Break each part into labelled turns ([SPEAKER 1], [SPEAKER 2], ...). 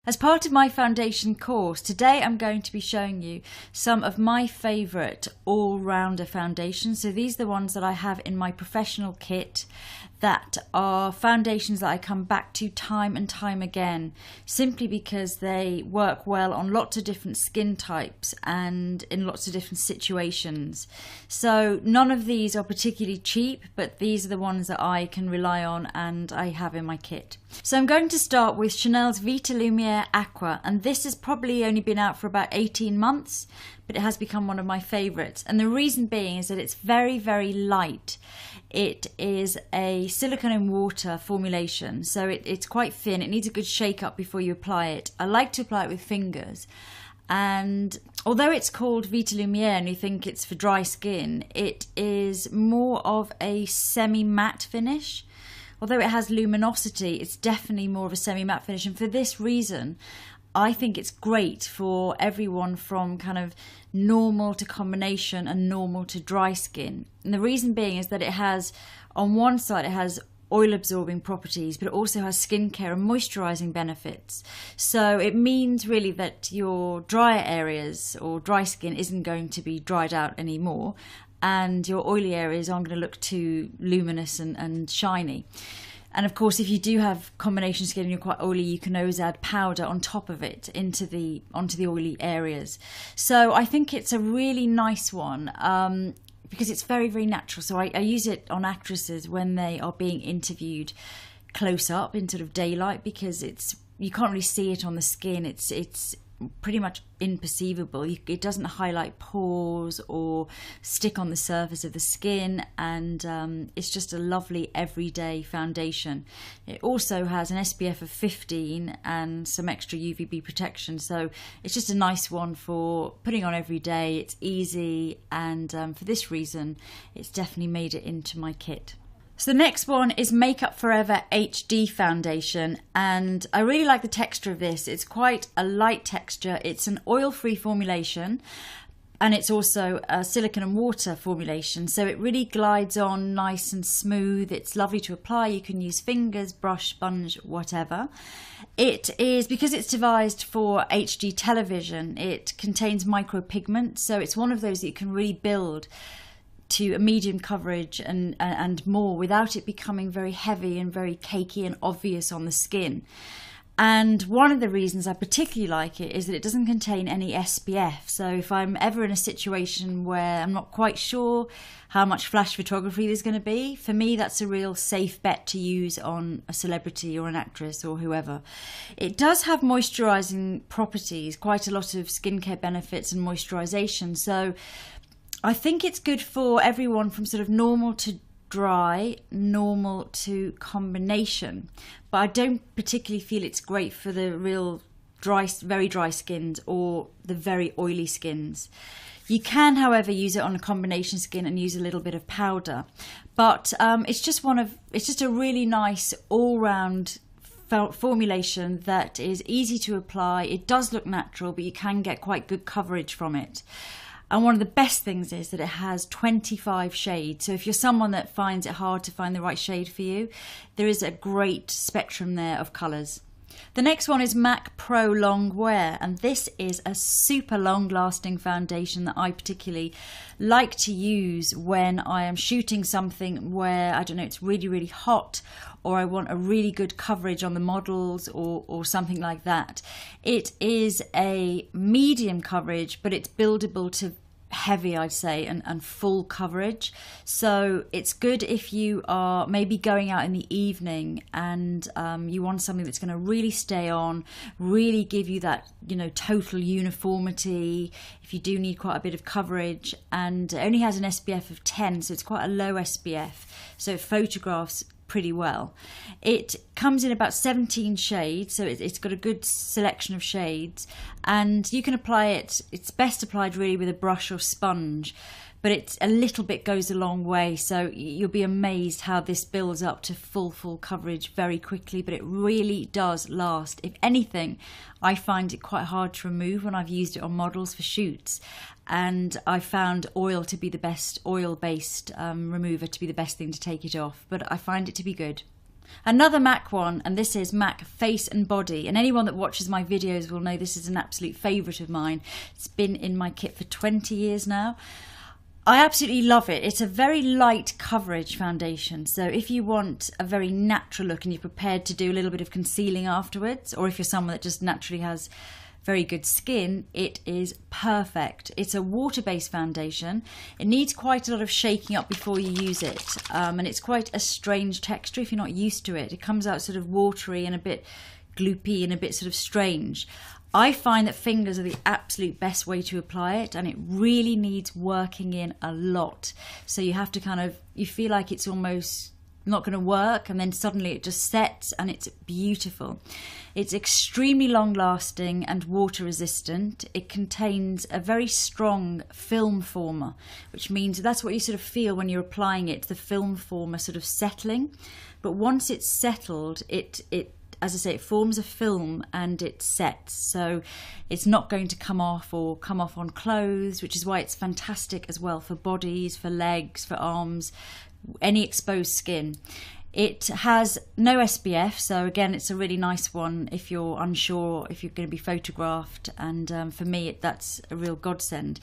[SPEAKER 1] As part of my foundation course, today I'm going to be showing you some of my favourite all-rounder foundations. So these are the ones that I have in my professional kit that are foundations that I come back to time and time again, simply because they work well on lots of different skin types and in lots of different situations. So none of these are particularly cheap, but these are the ones that I can rely on and I have in my kit. So I'm going to start with Chanel's Vita Lumiere Aqua, and this has probably only been out for about 18 months, but it has become one of my favourites. And the reason being is that it's very, very light. It is a silicone and water formulation, so it's quite thin. It needs a good shake up before you apply it. I like to apply it with fingers, and although it's called Vita Lumiere and you think it's for dry skin, it is more of a semi-matte finish. Although it has luminosity, it's definitely more of a semi-matte finish, and for this reason I think it's great for everyone from kind of normal to combination and normal to dry skin. And the reason being is that it has, on one side, it has oil absorbing properties, but it also has skincare and moisturizing benefits. So it means really that your drier areas or dry skin isn't going to be dried out anymore, and your oily areas aren't going to look too luminous and shiny. And of course, if you do have combination skin and you're quite oily, you can always add powder on top of it onto the oily areas. So I think it's a really nice one because it's very, very natural. So I use it on actresses when they are being interviewed close up in sort of daylight, because you can't really see it on the skin. It's pretty much imperceivable. It doesn't highlight pores or stick on the surface of the skin, and it's just a lovely everyday foundation. It also has an SPF of 15 and some extra UVB protection, so it's just a nice one for putting on every day. It's easy, and for this reason it's definitely made it into my kit. So the next one is Makeup Forever HD Foundation, and I really like the texture of this. It's quite a light texture. It's an oil-free formulation, and it's also a silicone and water formulation, so it really glides on nice and smooth. It's lovely to apply. You can use fingers, brush, sponge, whatever. It is, because it's devised for HD television, it contains micropigment, so it's one of those that you can really build to a medium coverage and more without it becoming very heavy and very cakey and obvious on the skin. And one of the reasons I particularly like it is that it doesn't contain any SPF. So if I'm ever in a situation where I'm not quite sure how much flash photography there's going to be, for me that's a real safe bet to use on a celebrity or an actress or whoever. It does have moisturizing properties, quite a lot of skincare benefits and moisturization. So I think it's good for everyone from sort of normal to dry, normal to combination, but I don't particularly feel it's great for the real dry, very dry skins or the very oily skins. You can, however, use it on a combination skin and use a little bit of powder, but it's just a really nice all-round formulation that is easy to apply. It does look natural, but you can get quite good coverage from it. And one of the best things is that it has 25 shades. So if you're someone that finds it hard to find the right shade for you, there is a great spectrum there of colours. The next one is MAC Pro Long Wear, and this is a super long-lasting foundation that I particularly like to use when I am shooting something where, I don't know, it's really, really hot, or I want a really good coverage on the models or something like that. It is a medium coverage, but it's buildable to heavy, I'd say, and full coverage. So it's good if you are maybe going out in the evening and you want something that's going to really stay on, really give you that, you know, total uniformity if you do need quite a bit of coverage. And it only has an SPF of 10, so it's quite a low SPF, so it photographs pretty well. It comes in about 17 shades, so it's got a good selection of shades, and you can apply it. It's best applied really with a brush or sponge, but it's a little bit goes a long way, so you'll be amazed how this builds up to full coverage very quickly, but it really does last. If anything, I find it quite hard to remove when I've used it on models for shoots, and I found oil to be the best, oil-based remover to be the best thing to take it off, but I find it to be good. Another MAC one, and this is MAC Face and Body, and anyone that watches my videos will know this is an absolute favourite of mine. It's been in my kit for 20 years now. I absolutely love it. It's a very light coverage foundation, so if you want a very natural look and you're prepared to do a little bit of concealing afterwards, or if you're someone that just naturally has very good skin, it is perfect. It's a water-based foundation. It needs quite a lot of shaking up before you use it, and it's quite a strange texture if you're not used to it. It comes out sort of watery and a bit gloopy and a bit sort of strange. I find that fingers are the absolute best way to apply it, and it really needs working in a lot. So you have to kind of, you feel like it's almost not going to work, and then suddenly it just sets and it's beautiful. It's extremely long lasting and water resistant. It contains a very strong film former, which means that's what you sort of feel when you're applying it, the film former sort of settling. But once it's settled, it as I say, it forms a film and it sets, so it's not going to come off or come off on clothes, which is why it's fantastic as well for bodies, for legs, for arms, any exposed skin. It has no SPF, so again it's a really nice one if you're unsure if you're going to be photographed, and for me that's a real godsend.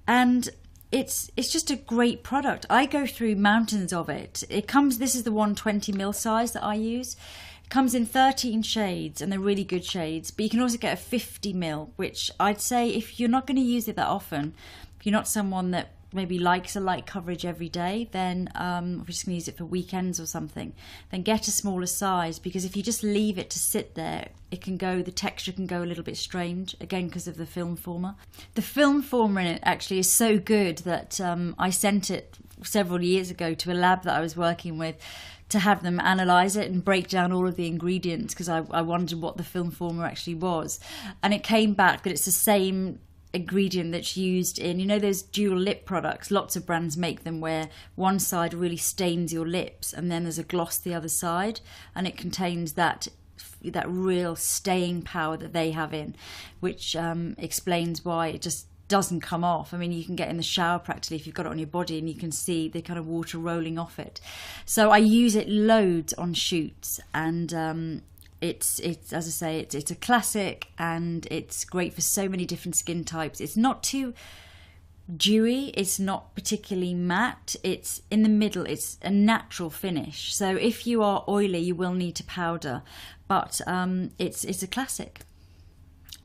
[SPEAKER 1] And it's just a great product. I go through mountains of it. This is the 120ml size that I use. It comes in 13 shades, and they're really good shades, but you can also get a 50ml, which I'd say if you're not going to use it that often, if you're not someone that maybe likes a light coverage every day, then we're just going to use it for weekends or something, then get a smaller size, because if you just leave it to sit there, the texture can go a little bit strange, again because of the film former. The film former in it actually is so good that I sent it several years ago to a lab that I was working with to have them analyse it and break down all of the ingredients, because I wondered what the film former actually was, and it came back that it's the same ingredient that's used in, you know, those dual lip products. Lots of brands make them where one side really stains your lips and then there's a gloss the other side, and it contains that real staying power that they have in, which explains why it just doesn't come off. I mean, you can get in the shower practically if you've got it on your body and you can see the kind of water rolling off it. So I use it loads on shoots, and it's as I say, it's a classic, and it's great for so many different skin types. It's not too dewy, it's not particularly matte, it's in the middle, it's a natural finish. So if you are oily, you will need to powder, but it's a classic.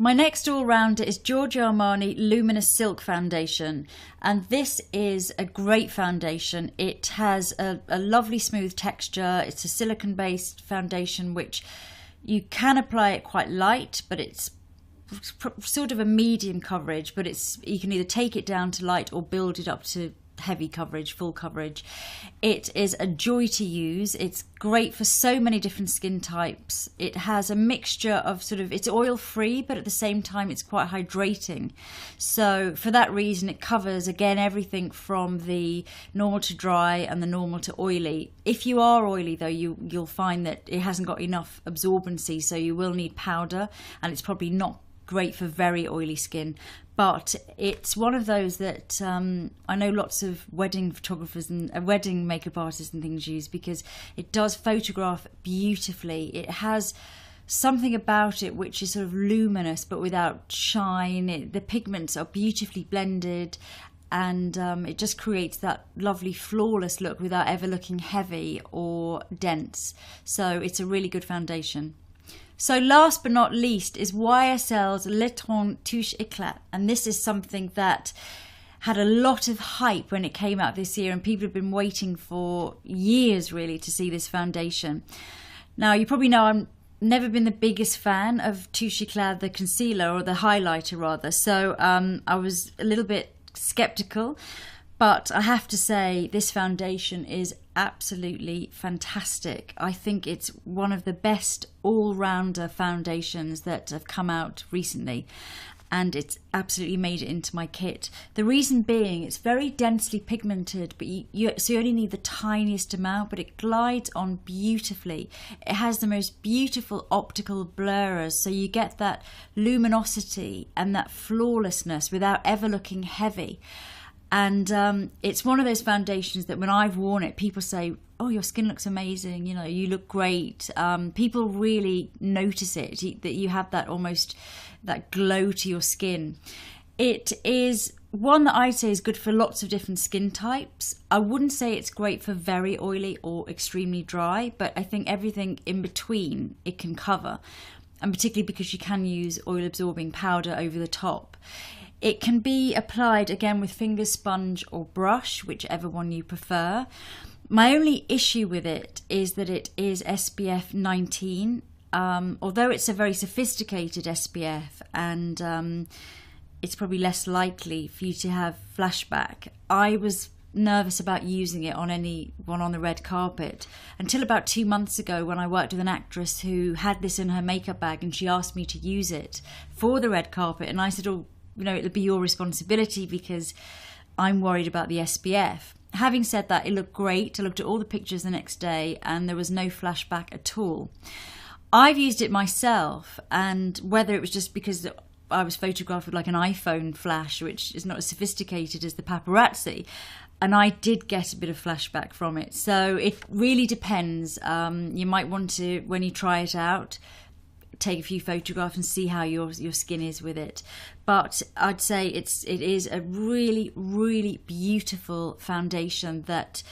[SPEAKER 1] My next all-rounder is Giorgio Armani Luminous Silk Foundation, and this is a great foundation. It has a lovely smooth texture. It's a silicone-based foundation, which you can apply it quite light, but it's sort of a medium coverage, but you can either take it down to light or build it up to heavy coverage, full coverage. It is a joy to use. It's great for so many different skin types. It has a mixture of it's oil free, but at the same time it's quite hydrating. So for that reason, it covers again everything from the normal to dry and the normal to oily. If you are oily though, you'll find that it hasn't got enough absorbency, so you will need powder, and it's probably not great for very oily skin. But it's one of those that I know lots of wedding photographers and wedding makeup artists and things use, because it does photograph beautifully. It has something about it which is sort of luminous but without shine. The pigments are beautifully blended, and it just creates that lovely flawless look without ever looking heavy or dense. So it's a really good foundation. So last but not least is YSL's Le Ton Touche Eclat, and this is something that had a lot of hype when it came out this year, and people have been waiting for years really to see this foundation. Now you probably know I've never been the biggest fan of Touche Eclat, the concealer, or the highlighter rather, so I was a little bit skeptical. But I have to say, this foundation is absolutely fantastic. I think it's one of the best all-rounder foundations that have come out recently, and it's absolutely made it into my kit. The reason being, it's very densely pigmented, but you only need the tiniest amount, but it glides on beautifully. It has the most beautiful optical blurrers, so you get that luminosity and that flawlessness without ever looking heavy. And it's one of those foundations that when I've worn it, people say, oh, your skin looks amazing, you know, you look great. People really notice it, that you have that almost that glow to your skin. It is one that I'd say is good for lots of different skin types. I wouldn't say it's great for very oily or extremely dry, but I think everything in between it can cover, and particularly because you can use oil absorbing powder over the top. It can be applied again with finger sponge or brush, whichever one you prefer. My only issue with it is that it is SPF 19, although it's a very sophisticated SPF, and it's probably less likely for you to have flashback. I was nervous about using it on anyone on the red carpet until about 2 months ago, when I worked with an actress who had this in her makeup bag and she asked me to use it for the red carpet, and I said, oh, you know, it'll be your responsibility because I'm worried about the SPF. Having said that, it looked great. I looked at all the pictures the next day and there was no flashback at all. I've used it myself, and whether it was just because I was photographed with like an iPhone flash, which is not as sophisticated as the paparazzi, and I did get a bit of flashback from it. So it really depends. You might want to, when you try it out, take a few photographs and see how your skin is with it. But I'd say it is a really, really beautiful foundation that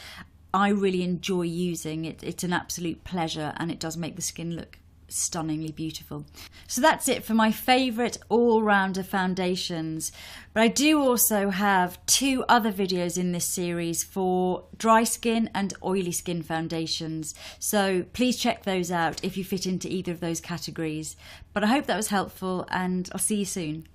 [SPEAKER 1] I really enjoy using. It's an absolute pleasure, and it does make the skin look stunningly beautiful. So that's it for my favourite all-rounder foundations. But I do also have 2 other videos in this series for dry skin and oily skin foundations, so please check those out if you fit into either of those categories. But I hope that was helpful, and I'll see you soon.